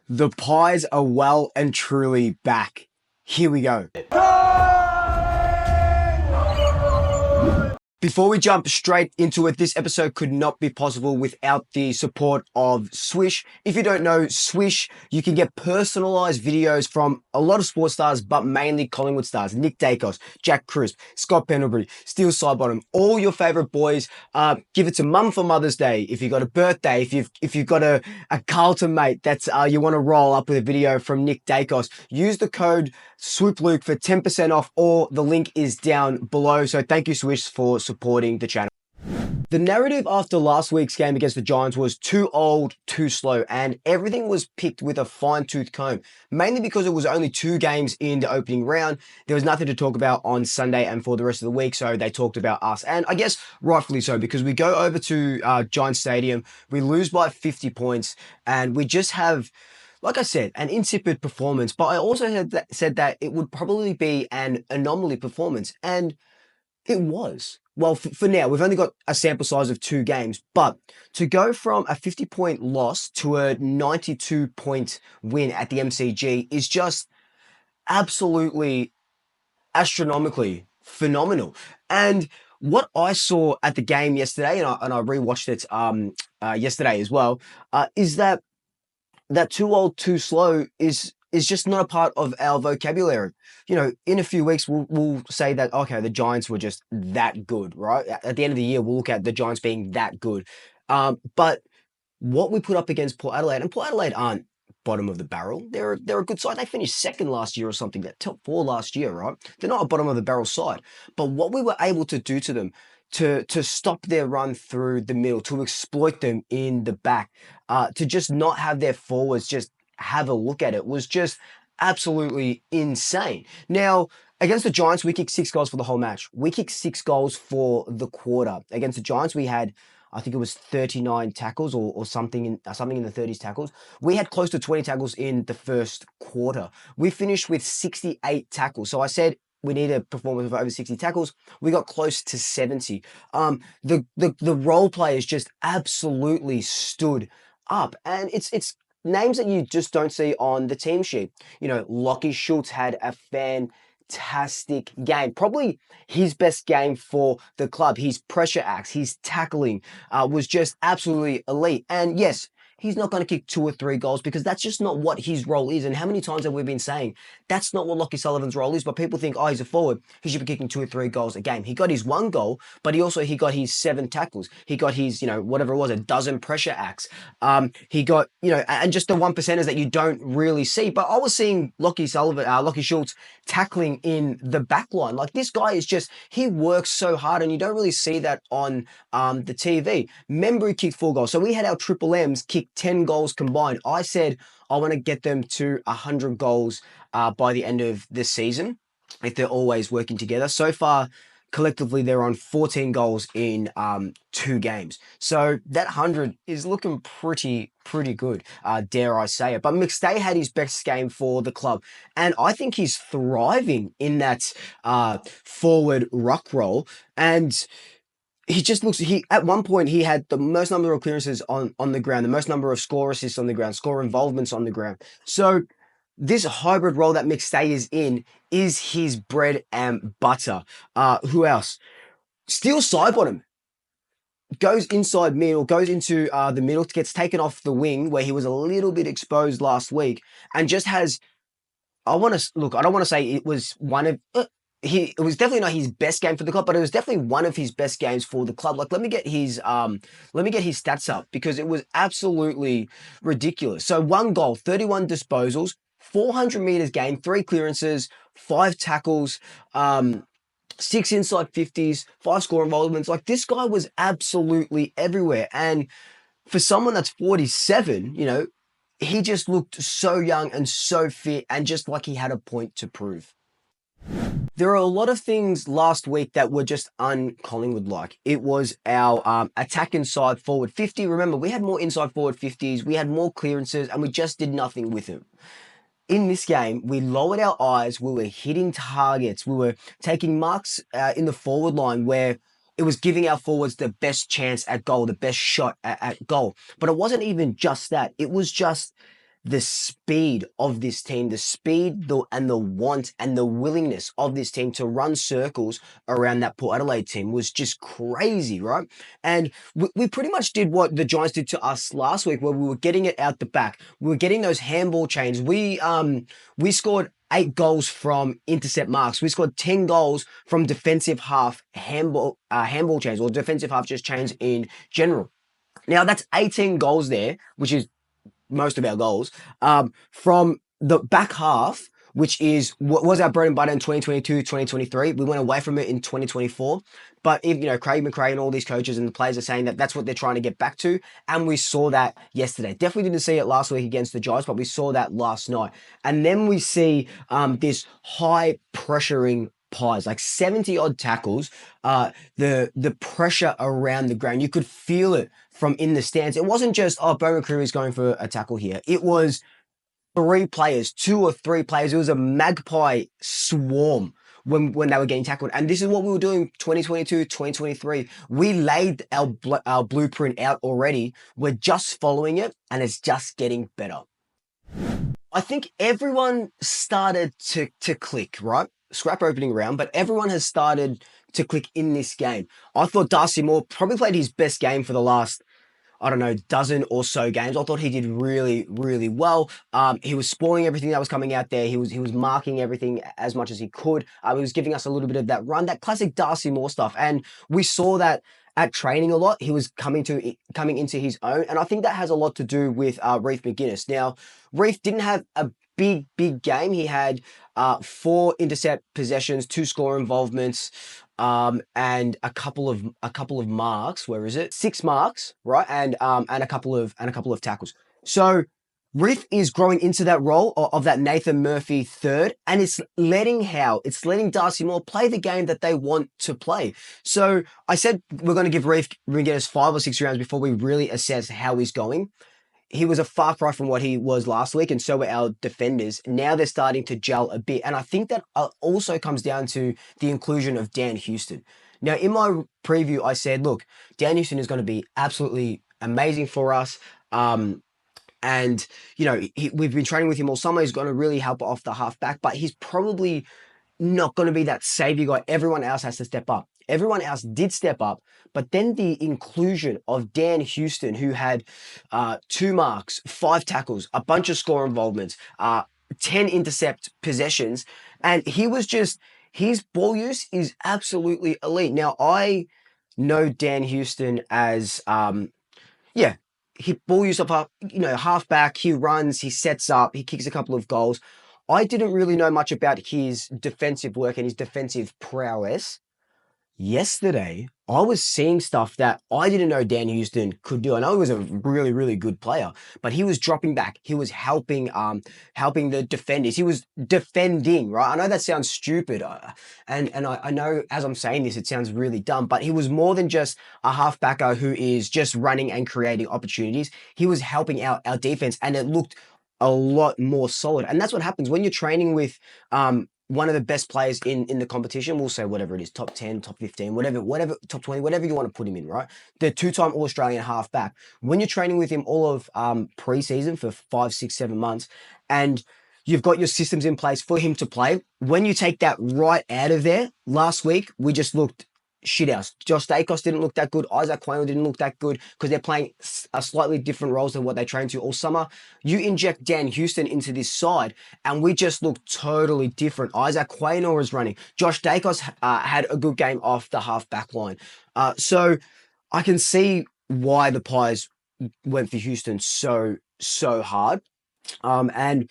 The pies are well and truly back. Here we go. Before we jump straight into it, this episode could not be possible without the support of Swish. If you don't know Swish, you can get personalized videos from a lot of sports stars, but mainly Collingwood stars. Nick Dacos, Jack Crisp, Scott Pendlebury, Steele Sidebottom, all your favorite boys. Give it to mum for Mother's Day. If you've got a birthday, if you've got a Carlton mate that's you want to roll up with a video from Nick Dacos, use the code SWOOPLUKE for 10% off, or the link is down below. So thank you, Swish, for supporting the channel. The narrative after last week's game against the Giants was too old, too slow, and everything was picked with a fine-tooth comb, mainly because it was only 2 games in the opening round. There was nothing to talk about on Sunday and for the rest of the week, so they talked about us, and I guess rightfully so, because we go over to Giants Stadium, we lose by 50 points, and we just have, like I said, an insipid performance. But I also said that it would probably be an anomaly performance, and it was. Well, for now, we've only got a sample size of 2 games, but to go from a 50-point loss to a 92-point win at the MCG is just absolutely astronomically phenomenal. And what I saw at the game yesterday, and I rewatched it yesterday as well, is that too old, too slow is just not a part of our vocabulary. You know, in a few weeks, we'll say that, okay, the Giants were just that good, right? At the end of the year, we'll look at the Giants being that good. But what we put up against Port Adelaide, and Port Adelaide aren't bottom of the barrel. They're a good side. They finished second last year or something, that top 4 last year, right? They're not a bottom of the barrel side. But what we were able to do to them, to stop their run through the middle, to exploit them in the back, to just not have their forwards just have a look at it, was just absolutely insane. Now, against the Giants, we kicked 6 goals for the whole match. We kicked 6 goals for the quarter. Against the Giants, we had, I think it was 39 tackles or something in the 30s tackles. We had close to 20 tackles in the first quarter. We finished with 68 tackles. So I said we need a performance of over 60 tackles. We got close to 70. The role players just absolutely stood up, and it's names that you just don't see on the team sheet. You know, Lockie Schultz had a fantastic game. Probably his best game for the club. His pressure acts, his tackling was just absolutely elite. And yes, he's not going to kick 2 or 3 goals, because that's just not what his role is. And how many times have we been saying that's not what Lockie Sullivan's role is? But people think, oh, he's a forward, he should be kicking 2 or 3 goals a game. He got his 1 goal, but he got his 7 tackles. He got his, you know, whatever it was, a dozen pressure acts. He got, you know, and just the 1%ers that you don't really see. But I was seeing Lockie Schultz tackling in the back line. Like, this guy is just, he works so hard, and you don't really see that on the TV. Membry kicked 4 goals. So we had our Triple M's kick 10 goals combined. I said I want to get them to 100 goals by the end of this season, if they're always working together. So far, collectively, they're on 14 goals in 2 games. So that 100 is looking pretty good, dare I say it. But McStay had his best game for the club, and I think he's thriving in that forward ruck role. And he just looks, at one point he had the most number of clearances on the ground, the most number of score assists on the ground, score involvements on the ground. So this hybrid role that McStay is in is his bread and butter. Who else? Steele Sidebottom goes inside middle, goes into the middle, gets taken off the wing where he was a little bit exposed last week, and just has, I don't want to say it was one of, it was definitely not his best game for the club, but it was definitely one of his best games for the club. Like, let me get his stats up, because it was absolutely ridiculous. So 1 goal, 31 disposals, 400 meters gained, 3 clearances, 5 tackles, 6 inside 50s, 5 score involvements. Like, this guy was absolutely everywhere. And for someone that's 47, you know, he just looked so young and so fit, and just like he had a point to prove. There are a lot of things last week that were just un-Collingwood-like. It was our attack inside forward 50. Remember, we had more inside forward 50s, we had more clearances, and we just did nothing with them. In this game, we lowered our eyes, we were hitting targets, we were taking marks in the forward line where it was giving our forwards the best chance at goal, the best shot at goal. But it wasn't even just that. It was just the speed of this team, the speed and the want and the willingness of this team to run circles around that Port Adelaide team was just crazy, right? And we pretty much did what the Giants did to us last week, where we were getting it out the back. We were getting those handball chains. We scored 8 goals from intercept marks. We scored 10 goals from defensive half handball chains, or defensive half just chains in general. Now that's 18 goals there, which is most of our goals, from the back half, which is what was our bread and butter in 2022, 2023. We went away from it in 2024. But if, Craig McRae and all these coaches and the players are saying that that's what they're trying to get back to. And we saw that yesterday. Definitely didn't see it last week against the Giants, but we saw that last night. And then we see this high pressuring Pies, like 70 odd tackles, the pressure around the ground. You could feel it from in the stands. It wasn't just, Bo McCreary is going for a tackle here. It was 3 players, 2 or 3 players. It was a magpie swarm when they were getting tackled. And this is what we were doing 2022, 2023. We laid our blueprint out already. We're just following it, and it's just getting better. I think everyone started to click, right? Scrap opening round, but everyone has started to click in this game. I thought Darcy Moore probably played his best game for the last, dozen or so games. I thought he did really, really well. He was spoiling everything that was coming out there. He was marking everything as much as he could. He was giving us a little bit of that run, that classic Darcy Moore stuff. And we saw that at training a lot. He was coming into his own. And I think that has a lot to do with Reef McGuinness. Now, Reef didn't have a big game. He had 4 intercept possessions, 2 score involvements, and a couple of marks. Where is it? 6 marks, right? And a couple of tackles. So Reef is growing into that role of that Nathan Murphy third, and it's letting Darcy Moore play the game that they want to play. So I said we're going to give Reef McGuinness 5 or 6 rounds before we really assess how he's going. He was a far cry from what he was last week, and so were our defenders. Now they're starting to gel a bit, and I think that also comes down to the inclusion of Dan Houston. Now, in my preview, I said, look, Dan Houston is going to be absolutely amazing for us. And, we've been training with him all summer. He's going to really help off the halfback, but he's probably not going to be that savior guy. Everyone else has to step up. Everyone else did step up, but then the inclusion of Dan Houston, who had 2 marks, 5 tackles, a bunch of score involvements, 10 intercept possessions, and his ball use is absolutely elite. Now, I know Dan Houston as, he ball use of halfback, he runs, he sets up, he kicks a couple of goals. I didn't really know much about his defensive work and his defensive prowess. Yesterday, I was seeing stuff that I didn't know Dan Houston could do. I know he was a really, really good player, but he was dropping back. He was helping the defenders. He was defending, right? I know that sounds stupid, and I know as I'm saying this, it sounds really dumb, but he was more than just a halfbacker who is just running and creating opportunities. He was helping out our defense, and it looked a lot more solid. And that's what happens when you're training with one of the best players in the competition. We'll say whatever it is, top 10, top 15, whatever, top 20, whatever you want to put him in, right? The 2-time All-Australian halfback. When you're training with him all of preseason for 5, 6, 7 months, and you've got your systems in place for him to play, when you take that right out of there, last week, we just looked shit house. Josh Dacos didn't look that good. Isaac Quayle didn't look that good because they're playing a slightly different roles than what they trained to all summer. You inject Dan Houston into this side, and we just look totally different. Isaac Quayle was running. Josh Dacos had a good game off the half back line. So I can see why the Pies went for Houston so hard. And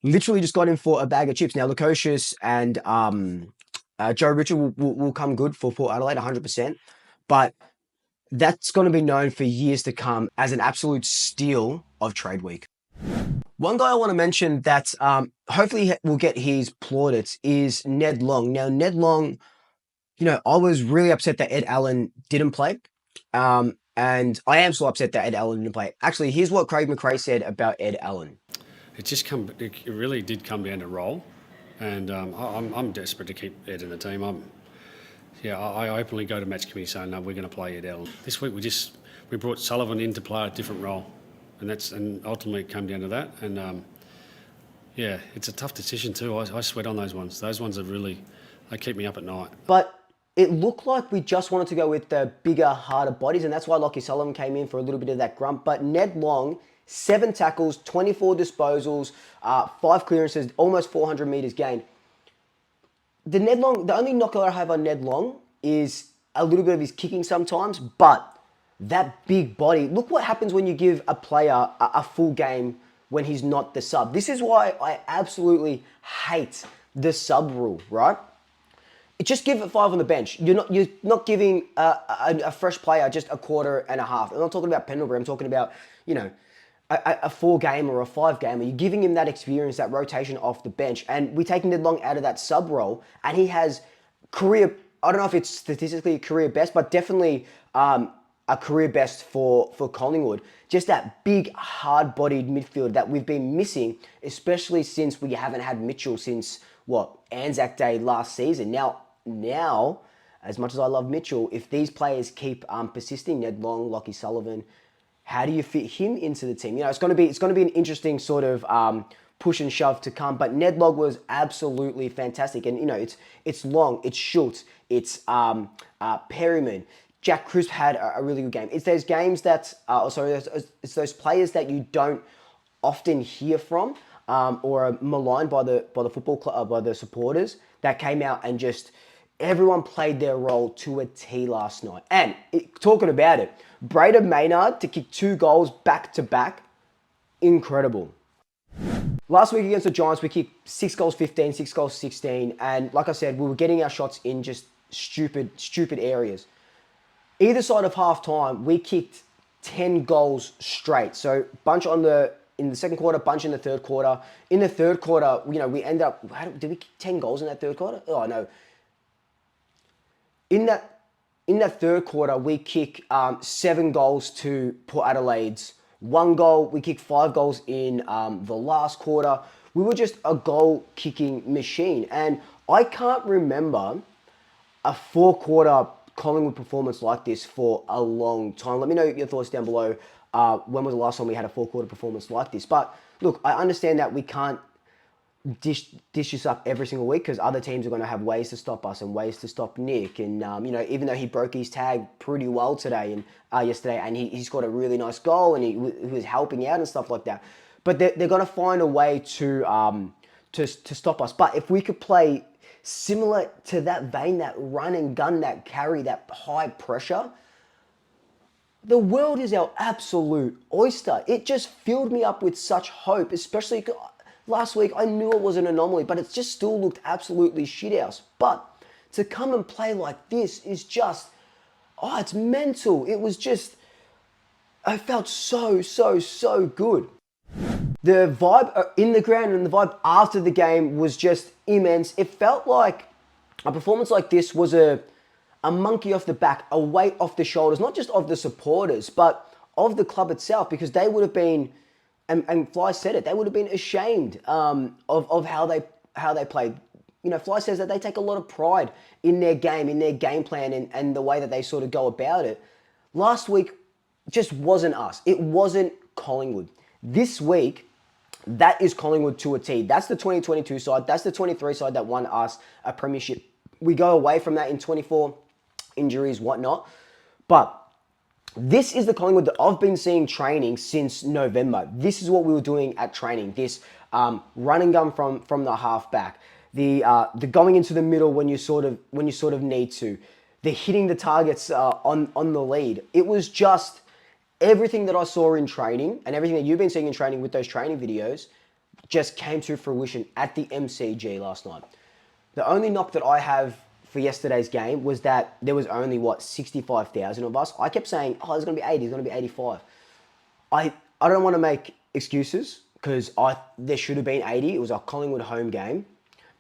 literally just got him for a bag of chips. Now, Lukosius and Joe Richard will come good for Port Adelaide, 100%. But that's going to be known for years to come as an absolute steal of trade week. One guy I want to mention that hopefully will get his plaudits is Ned Long. Now, Ned Long, I was really upset that Ed Allen didn't play. And I am still upset that Ed Allen didn't play. Actually, here's what Craig McRae said about Ed Allen. It really did come down to role. And I'm desperate to keep Ed in the team. I openly go to match committee saying, no, we're going to play Ed Allen. This week we brought Sullivan in to play a different role. and ultimately it came down to that. And yeah, it's a tough decision too. I sweat on those ones. Those ones they keep me up at night. But it looked like we just wanted to go with the bigger, harder bodies, and that's why Lockie Sullivan came in for a little bit of that grunt. But Ned Long, 7 tackles, 24 disposals, 5 clearances, almost 400 meters gained. The only knock that I have on Ned Long is a little bit of his kicking sometimes, but that big body, look what happens when you give a player a full game when he's not the sub. This is why I absolutely hate the sub rule, right? Just give it 5 on the bench. You're not giving a fresh player just a quarter and a half. I'm not talking about Pendlebury. I'm talking about, a 4 game or a 5 game. You're giving him that experience, that rotation off the bench. And we're taking Ned Long out of that sub role. And he has career, I don't know if it's statistically a career best, but definitely a career best for Collingwood. Just that big, hard-bodied midfield that we've been missing, especially since we haven't had Mitchell since, Anzac Day last season. Now, as much as I love Mitchell, if these players keep persisting, Ned Long, Lockie Sullivan, how do you fit him into the team? It's going to be an interesting sort of push and shove to come. But Ned Long was absolutely fantastic, and it's Long, it's Schultz, it's Perryman. Jack Crisp had a really good game. It's those games that, it's those players that you don't often hear from or are maligned by the football club, by the supporters, that came out and just everyone played their role to a T last night. And talking about it, Braden Maynard to kick 2 goals back to back, incredible. Last week against the Giants, we kicked 6 goals 15, 6 goals 16, and like I said, we were getting our shots in just stupid areas. Either side of half time, we kicked 10 goals straight. So bunch in the second quarter, bunch in the third quarter. In the third quarter, we ended up, did we kick 10 goals in that third quarter? Oh, no. In that third quarter, we kick 7 goals to Port Adelaide's 1 goal. We kicked 5 goals in the last quarter. We were just a goal-kicking machine. And I can't remember a 4-quarter Collingwood performance like this for a long time. Let me know your thoughts down below. When was the last time we had a 4-quarter performance like this? But look, I understand that we can't dish this up every single week because other teams are going to have ways to stop us and ways to stop Nick. And even though he broke his tag pretty well today and yesterday, and he scored a really nice goal and he was helping out and stuff like that. But they're going to find a way to stop us. But if we could play similar to that vein, that run and gun, that carry, that high pressure, the world is our absolute oyster. It just filled me up with such hope, especially last week. I knew it was an anomaly, but it just still looked absolutely shithouse. But to come and play like this is just, it's mental. It was just, I felt so good. The vibe in the ground and the vibe after the game was just immense. It felt like a performance like this was a monkey off the back, a weight off the shoulders, not just of the supporters, but of the club itself, because they would have been, and Fly said it, they would have been ashamed of how they played. Fly says that they take a lot of pride in their game plan and the way that they sort of go about it. Last week just wasn't us. It wasn't Collingwood. This week, that is Collingwood to a T. That's the 2022 side. That's the 23 side that won us a premiership. We go away from that in 24, injuries, whatnot. But this is the Collingwood that I've been seeing training since November. This is what we were doing at training. This run and gun from the halfback. The going into the middle when you sort of need to. The hitting the targets on the lead. It was just everything that I saw in training and everything that you've been seeing in training with those training videos just came to fruition at the MCG last night. The only knock that I have for yesterday's game was that there was only, 65,000 of us. I kept saying, there's going to be 80, there's going to be 85. I don't want to make excuses because there should have been 80. It was a Collingwood home game.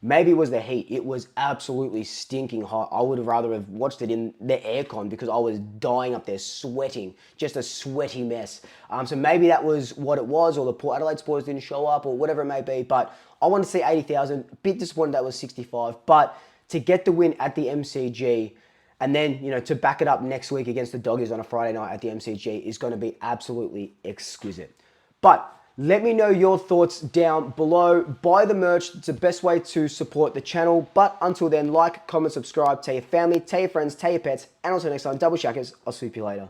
Maybe it was the heat. It was absolutely stinking hot. I would have rather have watched it in the aircon because I was dying up there sweating. Just a sweaty mess. So maybe that was what it was, or the Port Adelaide supporters didn't show up, or whatever it may be. But I want to see 80,000. A bit disappointed that was 65. But to get the win at the MCG, and then, to back it up next week against the Doggies on a Friday night at the MCG is going to be absolutely exquisite. But let me know your thoughts down below. Buy the merch. It's the best way to support the channel. But until then, like, comment, subscribe, tell your family, tell your friends, tell your pets, and until next time, double shackers. I'll swoop you later.